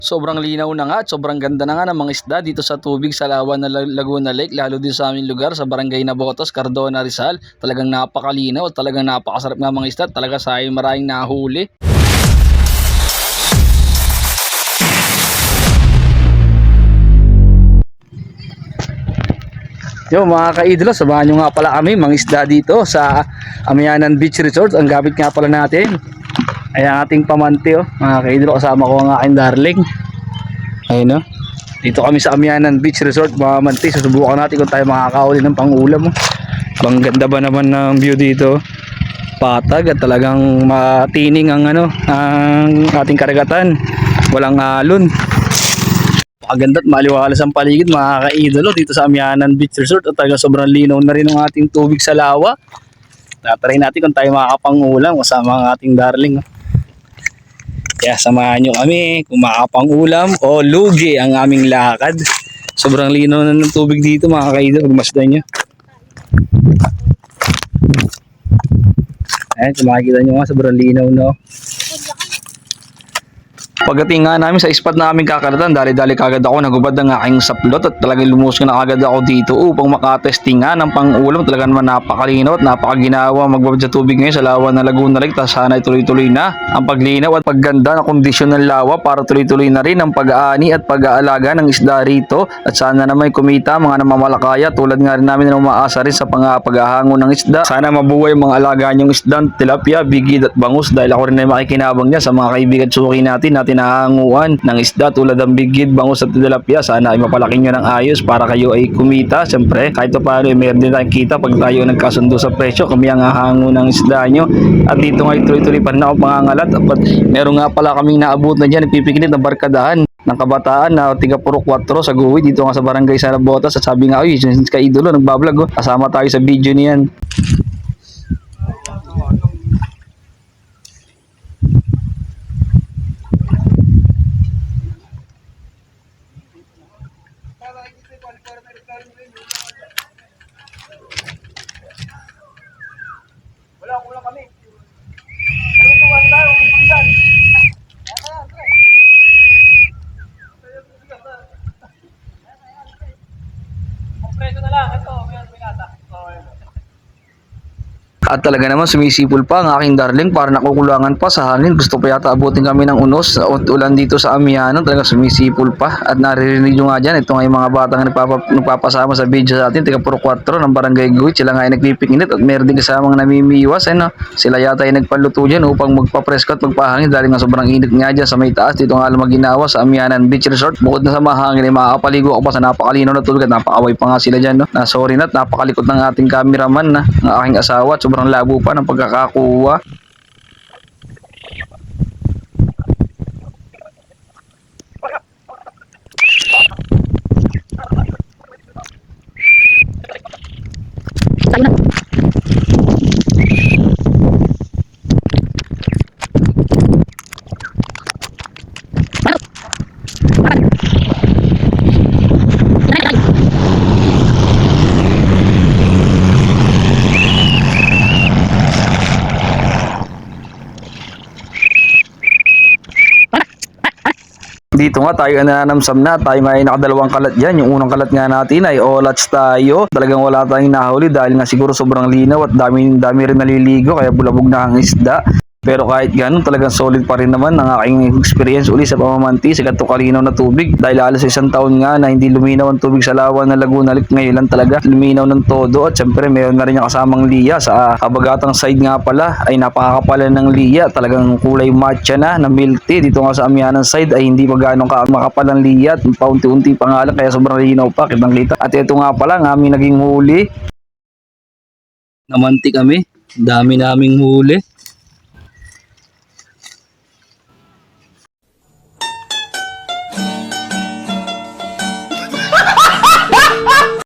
Sobrang linaw na nga at sobrang ganda na nga ng mga isda dito sa tubig sa Lawa na Laguna Lake, lalo din sa aming lugar sa Barangay Nabotos, Cardona, Rizal. Talagang napakalinaw at talagang napakasarap nga mga isda. Talaga sayang maraming nahuli. Yo mga kaidolo, samahan nyo nga pala kami mga isda dito sa Amianan Beach Resort. Ang gamit nga pala natin ay ang ating pamante, mga kaidolo, kasama ko ang aking darling. Ayun, dito kami sa Amianan Beach Resort mga manti. Susubukan natin kung tayo makakauli ng pang-ulam. Bang ganda ba naman ng view dito, patag at talagang matining ang ang ating karagatan, walang alon. Paganda at maliwalas ang paligid mga kaidolo dito sa Amianan Beach Resort at talaga sobrang linaw na rin ang ating tubig sa lawa. Tatry natin kung tayo makakapang-ulam kasama ang ating darling. Kaya samahan nyo kami kung makakapang-ulam o lugi ang aming lakad. Sobrang linaw na ng tubig dito mga kaidolo, pagmasdan nyo. Ayan, kung makikita nyo nga sobrang linaw, no? Pagdating nga namin sa spot na aming kakaratan, dali-dali kagad ako nagubad ng aking saplot at talagang lumusok na kagad ako dito upang makatesting nga ng pang-ulam. Talaga naman napakalinaw at napakaginawa magbabad sa tubig ngayon sa Lawa na Laguna Lake. Sana ay tuloy-tuloy na ang paglinaw at pagganda ng kondisyon ng lawa para tuloy-tuloy na rin ang pag-aani at pag-aalaga ng isda rito. At sana naman kumita mga namamalakaya tulad nga rin namin na umaasa rin sa paghahango ng isda. Sana mabuhay ang mga alaga niyong isda, tilapia, bigid at bangus, dahil ako rin ay makikinabang niya sa mga kaibigan at suki natin nahanguan ng isda tulad ng bigid, bangus at tilapia. Sana ay mapalaki nyo ng ayos para kayo ay kumita. Siyempre kahit paano meron din tayong kita pag tayo nagkasundo sa presyo, kami ang hahango ng isda nyo. At dito nga tuloy-tuloy pa rin ako pangangalat. At meron nga pala kaming naabot na dyan, nagpipiknit ng barkadahan ng kabataan na tiga puro 4 sa guwi dito nga sa Barangay Nabotos. At sabi nga, uy, kaidolo nagbablog, kasama tayo sa video niyan. Wala, kulang kami. Tuwan tayo, bibigan. Kompreso na lang, ito, may binata. At talaga naman sumisipol pa ang aking darling para nakukulangan pa sa hangin. Gusto pa yata abutin kami ng unos at ulan dito sa Amianan. Talaga sumisipol pa. At naririnig nyo nga dyan, ito nga yung mga batang nagpapasama sa video sa atin. Tiga puro 4 ng Barangay Guhit. Sila nga ay nagpipiknit at meron din kasamang namimiwas. Sila yata ay nagpaluto dyan upang magpapresko at magpahangin dahil nga sobrang init nga dyan sa may taas. Dito nga lumaginawa sa Amianan Beach Resort. Bukod na sa mahangin ay makakapaligo ako pa sa napakalinaw na tubig at napakaway pa nga sila dyan. Sorry na at napakalikot ng ating cameraman ng aking asawa at sobrang labo pa ng pagkakakuha. Dito nga tayo nananamsam na, tayo may nakadalawang kalat dyan. Yung unang kalat nga natin ay olats tayo. Talagang wala tayong nahuli dahil nga siguro sobrang linaw at dami rin naliligo kaya bulabog na ang isda. Pero kahit ganun, talagang solid pa rin naman ang aking experience uli sa pamamanti sa ganito kalinaw na tubig. Dahil halos 1 taon nga na hindi luminaw ang tubig sa Lawa na Laguna Lake, ngayon lang talaga luminaw ng todo. At syempre meron na rin yung kasamang liya. Sa kabagatang side nga pala ay napakakapalan ng liya. Talagang kulay matcha na milk tea. Dito nga sa Amianan side ay hindi pa ganong makapal ang liya at paunti-unti pa nga lang kaya sobrang linaw pa, kitang kita. At ito nga pala ang aming naging huli. Namanti kami, dami naming huli.